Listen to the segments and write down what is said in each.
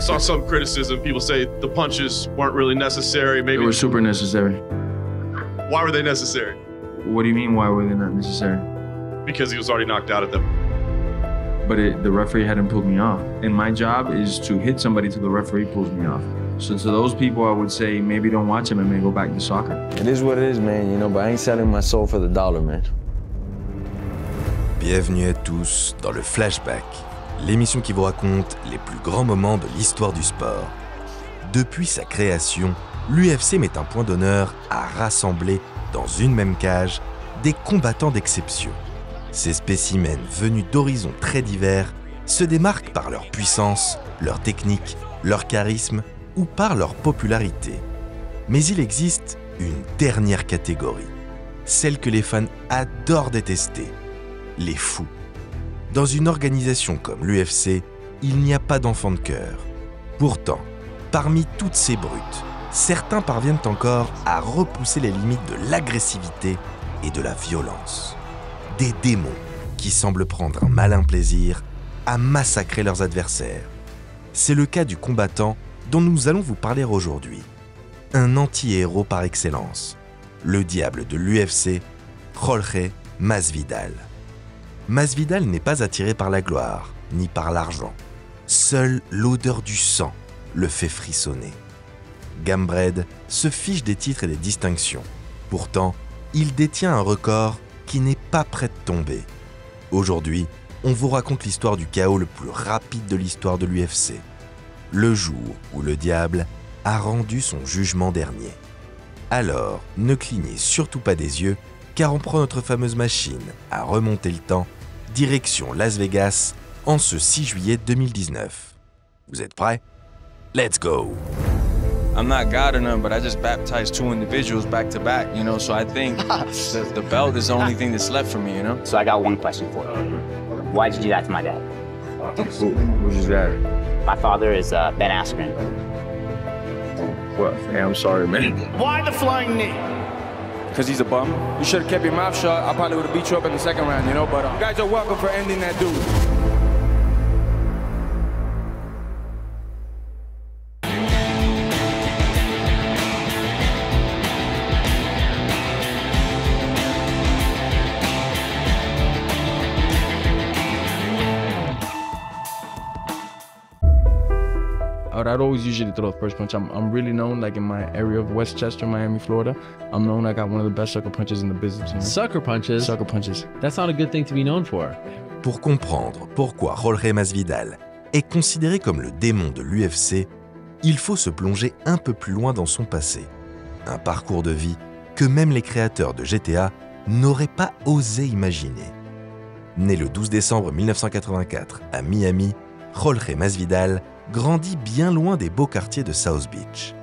saw some criticism. People say the punches weren't really necessary. Maybe They were super necessary. Why were they necessary? What do you mean, why were they not necessary? Because he was already knocked out at them. But the referee hadn't pulled me off. And my job is to hit somebody till the referee pulls me off. So to those people, I would say maybe don't watch him and maybe go back to soccer. It is what it is, man, you know, but I ain't selling my soul for the dollar, man. Bienvenue à tous dans le Flashback, l'émission qui vous raconte les plus grands moments de l'histoire du sport. Depuis sa création, l'UFC met un point d'honneur à rassembler dans une même cage des combattants d'exception. Ces spécimens venus d'horizons très divers se démarquent par leur puissance, leur technique, leur charisme ou par leur popularité. Mais il existe une dernière catégorie, celle que les fans adorent détester, les fous. Dans une organisation comme l'UFC, il n'y a pas d'enfants de cœur. Pourtant, parmi toutes ces brutes, certains parviennent encore à repousser les limites de l'agressivité et de la violence. Des démons qui semblent prendre un malin plaisir à massacrer leurs adversaires. C'est le cas du combattant dont nous allons vous parler aujourd'hui. Un anti-héros par excellence, le diable de l'UFC, Jorge Masvidal. Masvidal n'est pas attiré par la gloire, ni par l'argent. Seule l'odeur du sang le fait frissonner. Gamebred se fiche des titres et des distinctions. Pourtant, il détient un record qui n'est pas prêt de tomber. Aujourd'hui, on vous raconte l'histoire du chaos le plus rapide de l'histoire de l'UFC. Le jour où le diable a rendu son jugement dernier. Alors, ne clignez surtout pas des yeux, car on prend notre fameuse machine à remonter le temps, direction Las Vegas, en ce 6 juillet 2019. Vous êtes prêts? Let's go! I'm not God or none, but I just baptized 2 individuals back to back, you know, so I think the belt is the only thing that's left for me, you know? So I got one question for you. Why did you do that to my dad? Who's his dad? My father is Ben Askren. Well, hey, I'm sorry, man. Why the flying knee? Because he's a bum. You should have kept your mouth shut. I probably would have beat you up in the second round, you know, but you guys are welcome for ending that dude. I'd always usually throw the first punch. I'm really known, like in my area of Westchester, Miami, Florida. I'm known, I got one of the best sucker punches in the business. You know? Sucker punches? Sucker punches. That's not a good thing to be known for. Pour comprendre pourquoi Jorge Masvidal est considéré comme le démon de l'UFC, il faut se plonger un peu plus loin dans son passé. Un parcours de vie que même les créateurs de GTA n'auraient pas osé imaginer. Né le 12 décembre 1984 à Miami, Jorge Masvidal grandit bien loin des beaux quartiers de South Beach.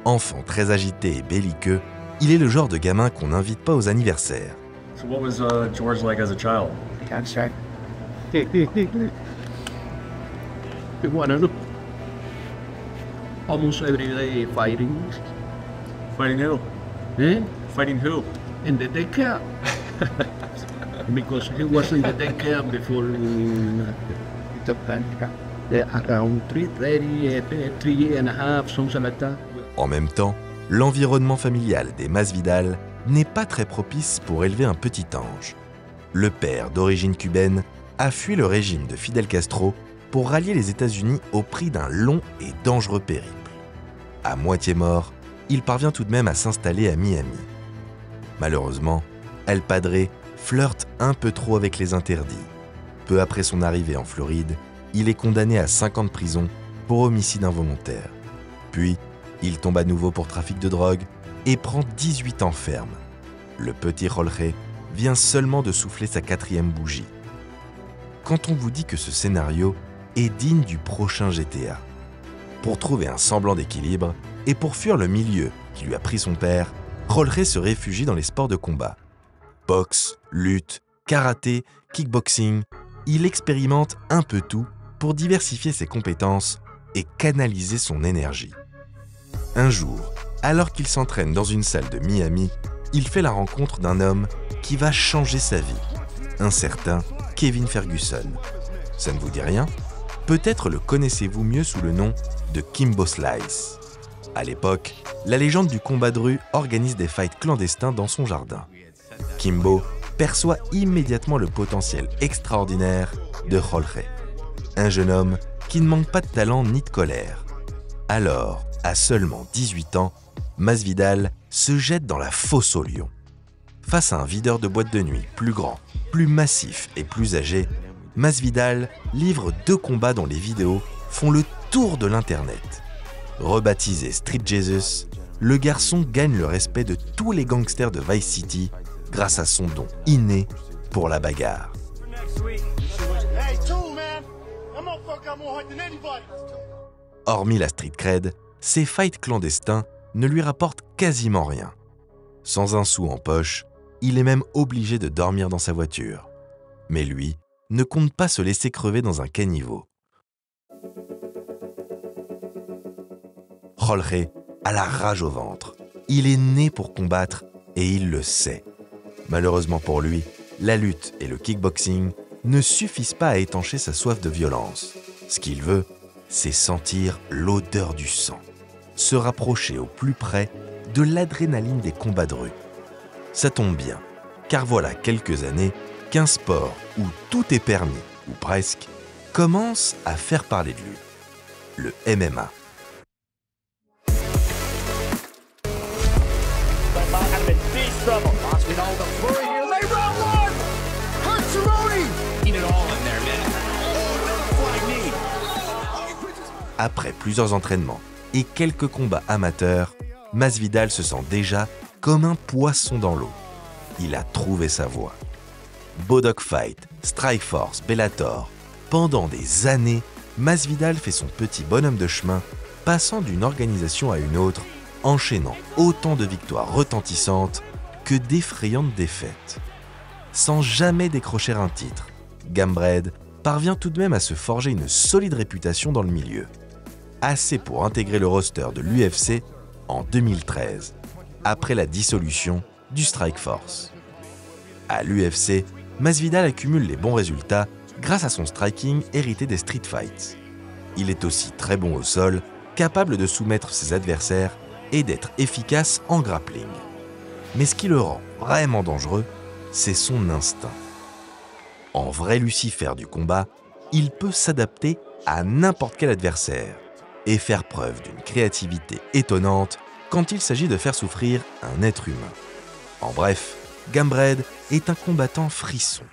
Enfant très agité et belliqueux, il est le genre de gamin qu'on n'invite pas aux anniversaires. So what was George like as a child? That's right. One of them. Almost every day fighting. Fighting who? Eh? Fighting who? In the day camp. Because he was in the day camp before the camp. Around 3:30, 3.5, something like that. En même temps, l'environnement familial des Masvidal n'est pas très propice pour élever un petit ange. Le père, d'origine cubaine, a fui le régime de Fidel Castro pour rallier les États-Unis au prix d'un long et dangereux périple. À moitié mort, il parvient tout de même à s'installer à Miami. Malheureusement, El Padre flirte un peu trop avec les interdits. Peu après son arrivée en Floride, il est condamné à 5 ans de prison pour homicide involontaire. Puis, il tombe à nouveau pour trafic de drogue et prend 18 ans ferme. Le petit Jorge vient seulement de souffler sa 4e bougie. Quand on vous dit que ce scénario est digne du prochain GTA. Pour trouver un semblant d'équilibre et pour fuir le milieu qui lui a pris son père, Jorge se réfugie dans les sports de combat. Boxe, lutte, karaté, kickboxing, il expérimente un peu tout pour diversifier ses compétences et canaliser son énergie. Un jour, alors qu'il s'entraîne dans une salle de Miami, il fait la rencontre d'un homme qui va changer sa vie, un certain Kevin Ferguson. Ça ne vous dit rien? Peut-être le connaissez-vous mieux sous le nom de Kimbo Slice. À l'époque, la légende du combat de rue organise des fights clandestins dans son jardin. Kimbo perçoit immédiatement le potentiel extraordinaire de Jorge, un jeune homme qui ne manque pas de talent ni de colère. Alors, à seulement 18 ans, Masvidal se jette dans la fosse au lion. Face à un videur de boîte de nuit plus grand, plus massif et plus âgé, Masvidal livre 2 combats dont les vidéos font le tour de l'internet. Rebaptisé Street Jesus, le garçon gagne le respect de tous les gangsters de Vice City grâce à son don inné pour la bagarre. Hormis la street cred, ses fights clandestins ne lui rapportent quasiment rien. Sans un sou en poche, il est même obligé de dormir dans sa voiture. Mais lui ne compte pas se laisser crever dans un caniveau. Jorge a la rage au ventre. Il est né pour combattre et il le sait. Malheureusement pour lui, la lutte et le kickboxing ne suffisent pas à étancher sa soif de violence. Ce qu'il veut, c'est sentir l'odeur du sang, se rapprocher au plus près de l'adrénaline des combats de rue. Ça tombe bien, car voilà quelques années qu'un sport où tout est permis, ou presque, commence à faire parler de lui, le MMA. Après plusieurs entraînements et quelques combats amateurs, Masvidal se sent déjà comme un poisson dans l'eau. Il a trouvé sa voie. Bodog Fight, Strikeforce, Bellator. Pendant des années, Masvidal fait son petit bonhomme de chemin, passant d'une organisation à une autre, enchaînant autant de victoires retentissantes que d'effrayantes défaites. Sans jamais décrocher un titre, Gamebred parvient tout de même à se forger une solide réputation dans le milieu. Assez pour intégrer le roster de l'UFC en 2013, après la dissolution du Strikeforce. À l'UFC, Masvidal accumule les bons résultats grâce à son striking hérité des street fights. Il est aussi très bon au sol, capable de soumettre ses adversaires et d'être efficace en grappling. Mais ce qui le rend vraiment dangereux, c'est son instinct. En vrai Lucifer du combat, il peut s'adapter à n'importe quel adversaire et faire preuve d'une créativité étonnante quand il s'agit de faire souffrir un être humain. En bref, Gamebred est un combattant frisson.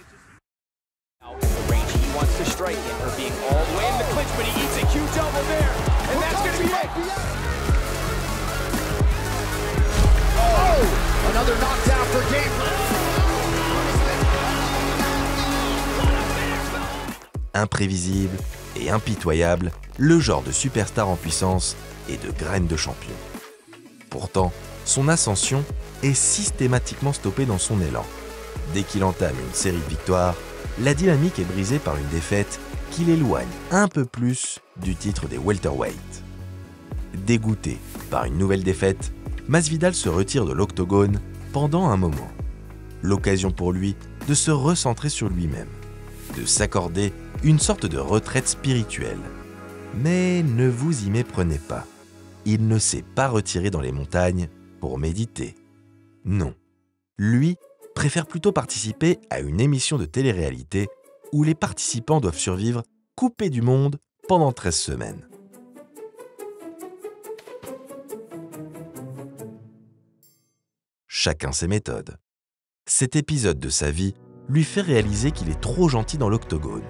Imprévisible et impitoyable, le genre de superstar en puissance et de graine de champion. Pourtant, son ascension est systématiquement stoppée dans son élan. Dès qu'il entame une série de victoires, la dynamique est brisée par une défaite qui l'éloigne un peu plus du titre des welterweight. Dégoûté par une nouvelle défaite, Masvidal se retire de l'octogone pendant un moment. L'occasion pour lui de se recentrer sur lui-même, de s'accorder une sorte de retraite spirituelle. Mais ne vous y méprenez pas, il ne s'est pas retiré dans les montagnes pour méditer. Non, lui préfère plutôt participer à une émission de télé-réalité où les participants doivent survivre coupés du monde pendant 13 semaines. Chacun ses méthodes. Cet épisode de sa vie lui fait réaliser qu'il est trop gentil dans l'octogone.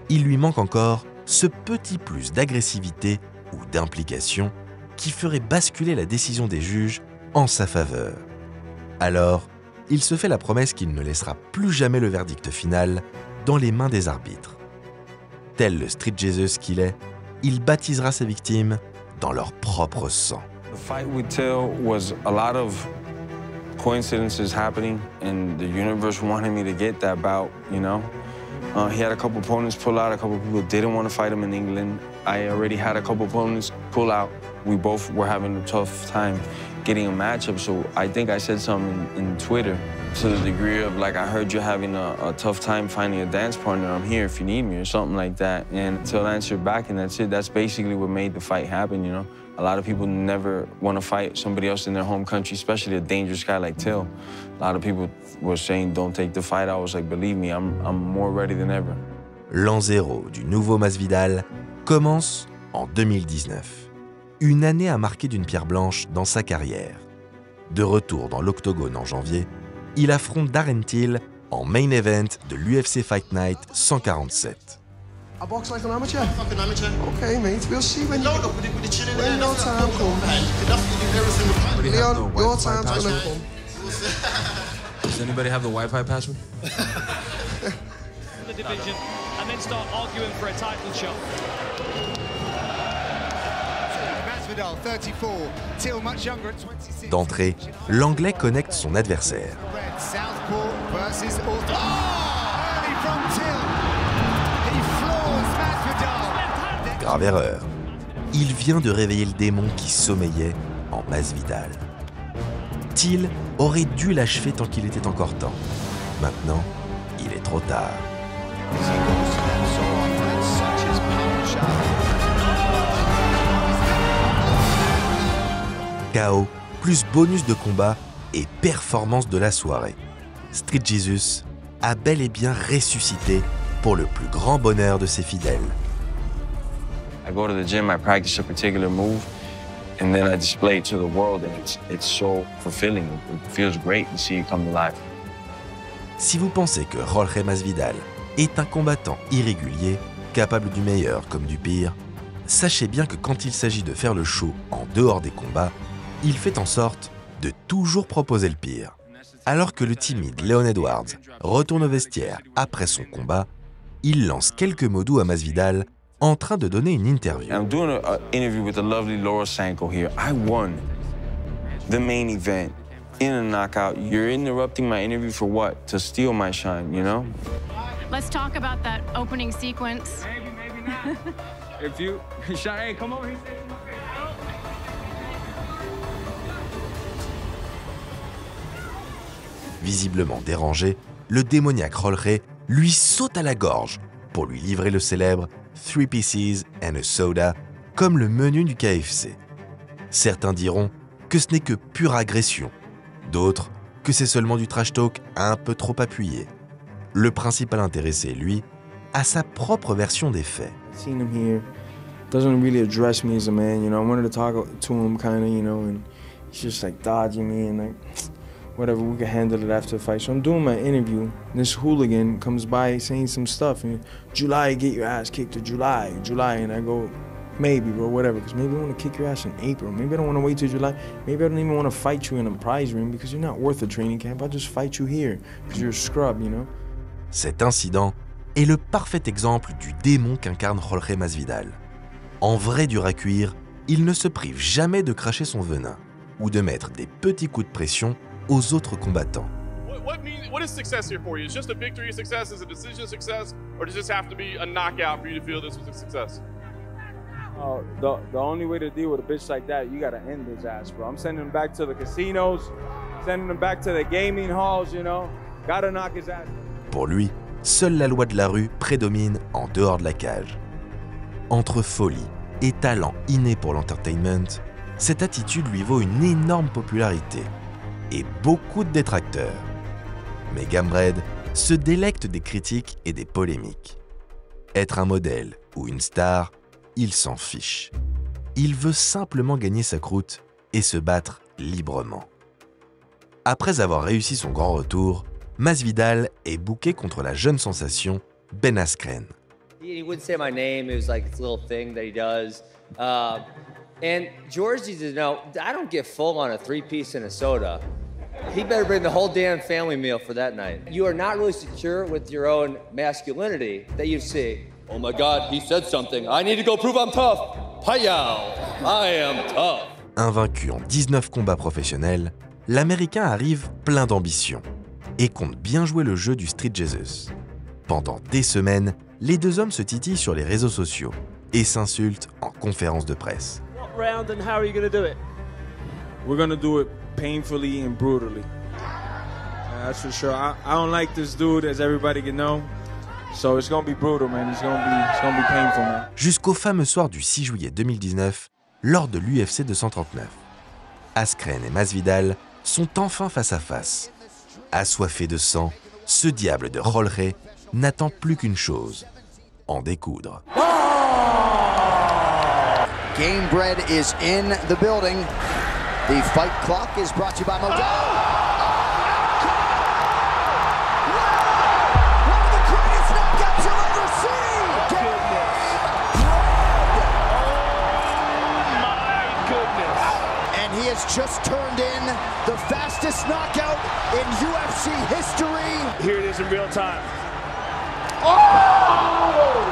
Il lui manque encore ce petit plus d'agressivité ou d'implication qui ferait basculer la décision des juges en sa faveur. Alors, il se fait la promesse qu'il ne laissera plus jamais le verdict final dans les mains des arbitres. Tel le Street Jesus qu'il est, il baptisera ses victimes dans leur propre sang. The fight with Till was a lot of coincidences happening, and the universe wanted me to get that bout, you know? He had a couple opponents pull out, a couple people didn't want to fight him in England. I already had a couple opponents pull out. We both were having a tough time getting a matchup, so I think I said something in Twitter to the degree of, like, I heard you're having a tough time finding a dance partner. I'm here if you need me, or something like that. And he'll answer back, and that's it. That's basically what made the fight happen, you know? A lot of people never want to fight somebody else in their home country, especially a dangerous guy like Till. A lot of people were saying, don't take the fight. I was like, believe me, I'm more ready than ever. L'an zéro du nouveau Masvidal commence en 2019. Une année à marquer d'une pierre blanche dans sa carrière. De retour dans l'octogone en janvier, il affronte Darren Till en main event de l'UFC Fight Night 147. I box like an amateur. Fucking amateur. Okay, mate. We'll see when your time comes. Leon, your time's gonna come. Does anybody have the Wi-Fi password? The division, and then start arguing for a title shot. D'entrée, l'Anglais connecte son adversaire. Grave erreur. Il vient de réveiller le démon qui sommeillait en Masvidal. Till aurait dû l'achever tant qu'il était encore temps. Maintenant, il est trop tard. KO, plus bonus de combat et performance de la soirée. Street Jesus a bel et bien ressuscité pour le plus grand bonheur de ses fidèles. I go to the gym, I practice a particular move, and then I display it to the world, and it's so fulfilling. It feels great to see it come to life. Si vous pensez que Jorge Masvidal est un combattant irrégulier, capable du meilleur comme du pire, sachez bien que quand il s'agit de faire le show en dehors des combats, il fait en sorte de toujours proposer le pire. Alors que le timide Leon Edwards retourne au vestiaire après son combat, il lance quelques mots doux à Masvidal en train de donner une interview. I'm doing an interview with the lovely Laura Sanko here. I won the main event in a knockout. You're interrupting my interview for what? To steal my shine, you know? Let's talk about that opening sequence. Maybe not. If you, hey, come over here. Visiblement dérangé, le démoniaque Jorge lui saute à la gorge pour lui livrer le célèbre 3 pieces and a soda comme le menu du KFC. Certains diront que ce n'est que pure agression, d'autres que c'est seulement du trash talk un peu trop appuyé. Le principal intéressé, lui, a sa propre version des faits. Seeing him here doesn't really address me as a man, you know. I wanted to talk to him kind of, you know, and he's just like dodging me and like, whatever, we can handle it after the fight. So I'm doing my interview, and this hooligan comes by saying some stuff, and July, get your ass kicked, or July, and I go, maybe, bro, whatever, because maybe I want to kick your ass in April. Maybe I don't want to wait till July. Maybe I don't even want to fight you in a prize ring because you're not worth a training camp. I'll just fight you here because you're a scrub, you know. Cet incident est le parfait exemple du démon qu'incarne Jorge Masvidal. En vrai dur à cuire, il ne se prive jamais de cracher son venin ou de mettre des petits coups de pression aux autres combattants. What is success here for you? Is just a victory a success? Is a decision a success? Or does this have to be a knockout for you to feel this was a success? The only way to deal with a bitch like that, you gotta end his ass, bro. I'm sending him back to the casinos, sending him back to the gaming halls, you know. Gotta knock his ass. Pour lui, seule la loi de la rue prédomine en dehors de la cage. Entre folie et talent inné pour l'entertainment, cette attitude lui vaut une énorme popularité et beaucoup de détracteurs. Mais Gamebred se délecte des critiques et des polémiques. Être un modèle ou une star, il s'en fiche. Il veut simplement gagner sa croûte et se battre librement. Après avoir réussi son grand retour, Masvidal est booké contre la jeune sensation Ben Askren. He wouldn't say my name. It was like this little thing that he does. And George needs to know, I don't get full on a 3-piece and a soda. He better bring the whole damn family meal for that night. You are not really secure with your own masculinity that you see, oh my God, he said something. I need to go prove I'm tough. Hi-yow, I am tough. Invaincu en 19 combats professionnels, l'Américain arrive plein d'ambition et compte bien jouer le jeu du Street Jesus. Pendant des semaines, les deux hommes se titillent sur les réseaux sociaux et s'insultent en conférence de presse. What round and how are you going to do it? We're going to do it painfully and brutally. That's for sure. I don't like this dude, as everybody can know. So it's gonna be brutal, man. It's gonna be painful, man. Jusqu'au fameux soir du 6 juillet 2019, lors de l'UFC 239. Askren et Masvidal sont enfin face à face. Assoiffé de sang, ce diable de Jorge n'attend plus qu'une chose, en découdre. Gamebred is in the building. The fight clock is brought to you by Modelo. Just turned in the fastest knockout in UFC history. Here it is in real time. Oh!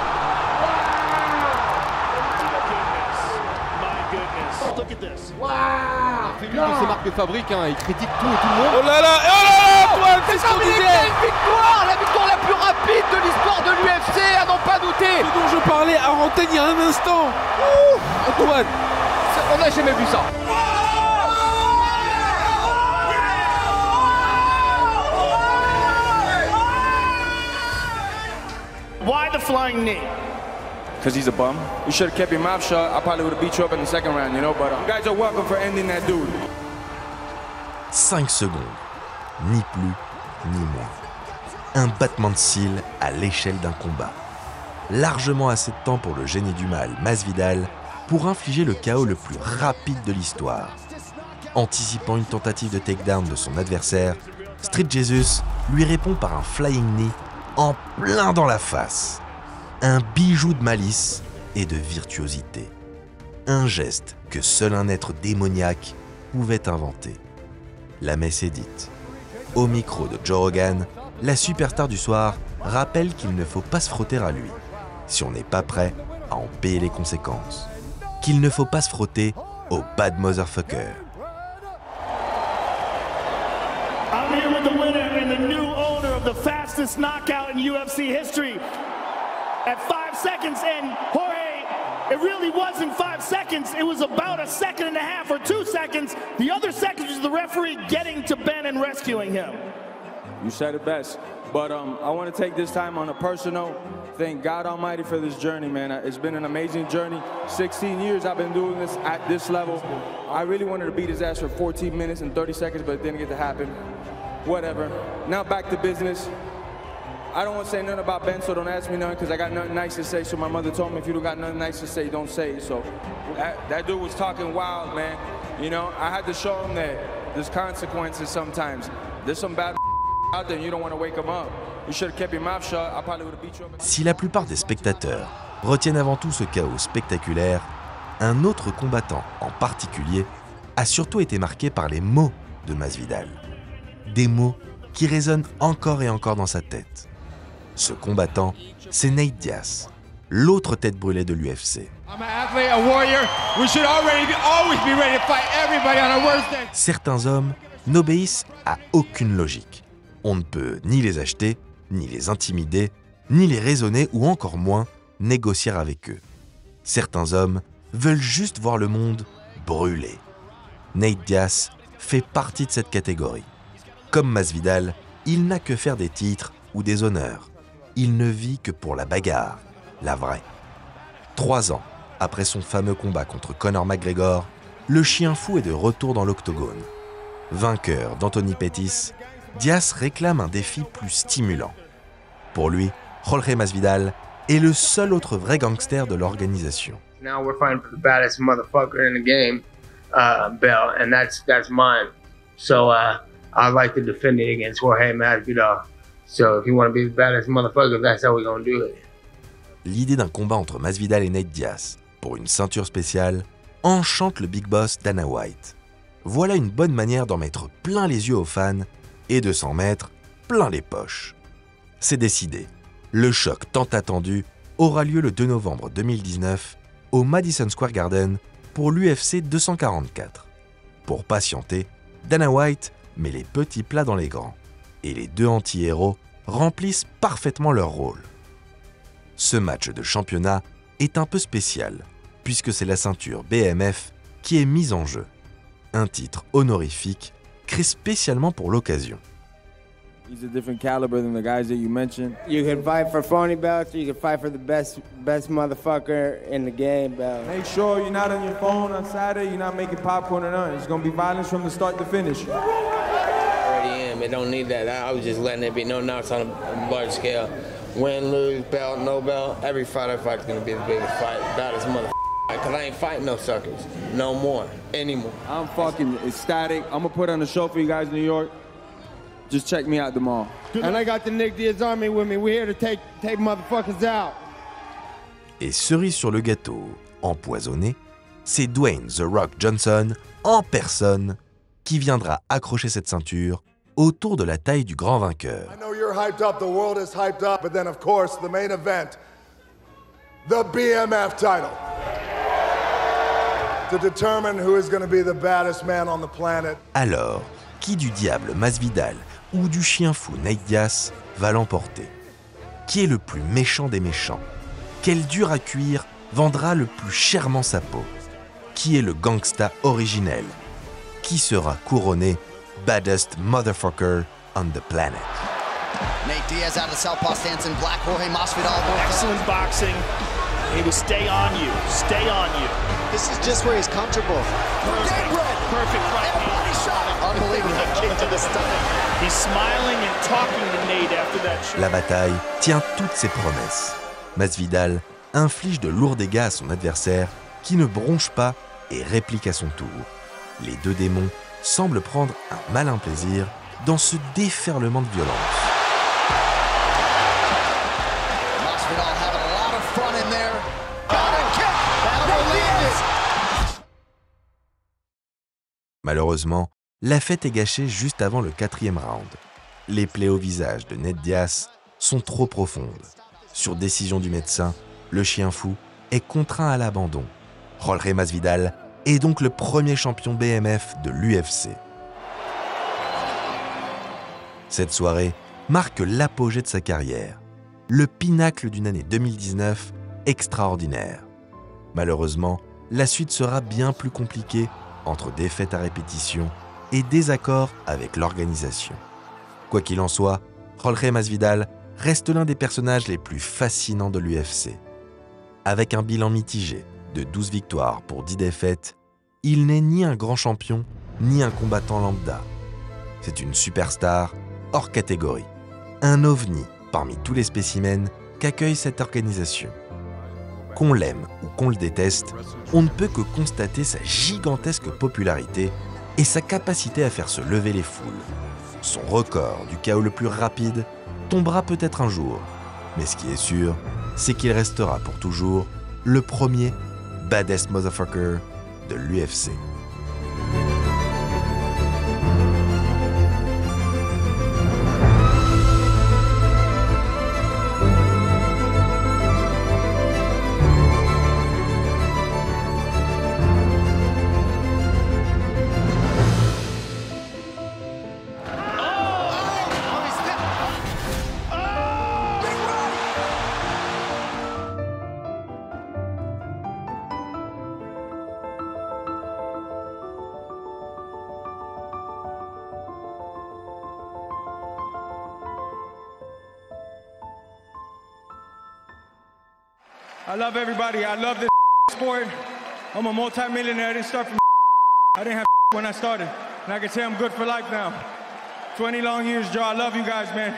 My goodness. Look at this. Wow! C'est l'une de ses marques de fabrique, hein. Il critique tout et tout le monde. Oh là là, Antoine, c'est terminé! Victoire! La victoire la plus rapide de l'histoire de l'UFC, à n'en pas douter! Ce dont je parlais à Rantaine il y a un instant. Antoine, on n'a jamais vu ça. Why the flying knee? Because he's a bum. You should have kept your mouth shut. I probably would have beat you up in the second round, you know, but you guys are welcome for ending that dude. 5 secondes, ni plus, ni moins. Un battement de cils à l'échelle d'un combat. Largement assez de temps pour le génie du mal, Masvidal, pour infliger le KO le plus rapide de l'histoire. Anticipant une tentative de takedown de son adversaire, Street Jesus lui répond par un flying knee en plein dans la face. Un bijou de malice et de virtuosité. Un geste que seul un être démoniaque pouvait inventer. La messe est dite. Au micro de Joe Rogan, la superstar du soir rappelle qu'il ne faut pas se frotter à lui, si on n'est pas prêt à en payer les conséquences. Qu'il ne faut pas se frotter au bad motherfucker. I'm here with the winner and the new owner of the fastest knockout in UFC history. At 5 seconds, and Jorge, it really wasn't 5 seconds. It was about a second and a half or 2 seconds. The other seconds was the referee getting to Ben and rescuing him. You said it best. But I want to take this time on a personal. Thank God Almighty for this journey, man. It's been an amazing journey. 16 years I've been doing this at this level. I really wanted to beat his ass for 14 minutes and 30 seconds, but it didn't get to happen. Whatever. Now back to business. I don't want to say nothing about Ben, so don't ask me nothing, because I got nothing nice to say. So my mother told me, if you don't got nothing nice to say, don't say it. So that dude was talking wild, man. You know, I had to show him that there's consequences sometimes. There's some bad out there and you don't want to wake him up. You should have kept your mouth shut. I probably would have beat you up. Si la plupart des spectateurs retiennent avant tout ce chaos spectaculaire, un autre combattant en particulier a surtout été marqué par les mots de Masvidal. Des mots qui résonnent encore et encore dans sa tête. Ce combattant, c'est Nate Diaz, l'autre tête brûlée de l'UFC. Certains hommes n'obéissent à aucune logique. On ne peut ni les acheter, ni les intimider, ni les raisonner ou encore moins négocier avec eux. Certains hommes veulent juste voir le monde brûler. Nate Diaz fait partie de cette catégorie. Comme Masvidal, il n'a que faire des titres ou des honneurs. Il ne vit que pour la bagarre, la vraie. 3 ans après son fameux combat contre Conor McGregor, le chien fou est de retour dans l'octogone. Vainqueur d'Anthony Pettis, Diaz réclame un défi plus stimulant. Pour lui, Jorge Masvidal est le seul autre vrai gangster de l'organisation. Now we're fighting for the baddest motherfucker in the game, belt, and that's mine. So I'd like to defend it against Jorge Masvidal. So if you want to be the baddest motherfucker, that's how we're gonna do it. L'idée d'un combat entre Masvidal et Nate Diaz pour une ceinture spéciale enchante le big boss Dana White. Voilà une bonne manière d'en mettre plein les yeux aux fans et de s'en mettre plein les poches. C'est décidé. Le choc tant attendu aura lieu le 2 novembre 2019 au Madison Square Garden pour l'UFC 244. Pour patienter, Dana White met les petits plats dans les grands et les deux anti-héros remplissent parfaitement leur rôle. Ce match de championnat est un peu spécial puisque c'est la ceinture BMF qui est mise en jeu. Un titre honorifique créé spécialement pour l'occasion. He's a different caliber than the guys that you mentioned. You can fight for phony belts, or you can fight for the best motherfucker in the game belt. Make sure you're not on your phone on Saturday, you're not making popcorn or nothing. It's gonna be violence from the start to finish. I already am, it don't need that. I was just letting it be no knocks on a large scale. Win, lose, belt, no belt, every fight I fight is gonna be the biggest fight. Baddest motherfucker. Cause I ain't fighting no suckers, no more, anymore. I'm fucking ecstatic. I'm gonna put on a show for you guys in New York. Just check me out tomorrow. And I got the Nick Diaz Army with me. We're here to take motherfuckers out. Et cerise sur le gâteau, empoisonné, c'est Dwayne The Rock Johnson en personne qui viendra accrocher cette ceinture autour de la taille du grand vainqueur. I know you're hyped up, the world is hyped up, but then of course the main event, the BMF title. To determine who is going to be the baddest man on the planet. Alors, qui du diable Masvidal ou du chien fou Nate Diaz va l'emporter? Qui est le plus méchant des méchants? Quel dur à cuire vendra le plus chèrement sa peau? Qui est le gangsta originel? Qui sera couronné baddest motherfucker on the planet? Nate Diaz out of the southpaw stance in black. Jorge Masvidal. Excellent boxing. He will stay on you. Stay on you. This is just where he's comfortable. Perfect right hand. Unbelievable. Kick to the stomach. He's smiling and talking to Nate after that shot. La bataille tient toutes ses promesses. Masvidal inflige de lourds dégâts à son adversaire qui ne bronche pas et réplique à son tour. Les deux démons semblent prendre un malin plaisir dans ce déferlement de violence. Masvidal having a lot of fun in there. Malheureusement, la fête est gâchée juste avant le 4e round. Les plaies au visage de Nate Diaz sont trop profondes. Sur décision du médecin, le chien fou est contraint à l'abandon. Jorge Masvidal est donc le premier champion BMF de l'UFC. Cette soirée marque l'apogée de sa carrière, le pinacle d'une année 2019 extraordinaire. Malheureusement, la suite sera bien plus compliquée entre défaites à répétition et désaccords avec l'organisation. Quoi qu'il en soit, Jorge Masvidal reste l'un des personnages les plus fascinants de l'UFC. Avec un bilan mitigé de 12 victoires pour 10 défaites, il n'est ni un grand champion, ni un combattant lambda. C'est une superstar hors catégorie, un ovni parmi tous les spécimens qu'accueille cette organisation. Qu'on l'aime ou qu'on le déteste, on ne peut que constater sa gigantesque popularité et sa capacité à faire se lever les foules. Son record du KO le plus rapide tombera peut-être un jour, mais ce qui est sûr, c'est qu'il restera pour toujours le premier baddest motherfucker de l'UFC. I love everybody. I love this sport. I'm a multi-millionaire. I didn't start from I didn't have when I started. And I can say I'm good for life now. 20 long years, Joe. I love you guys, man.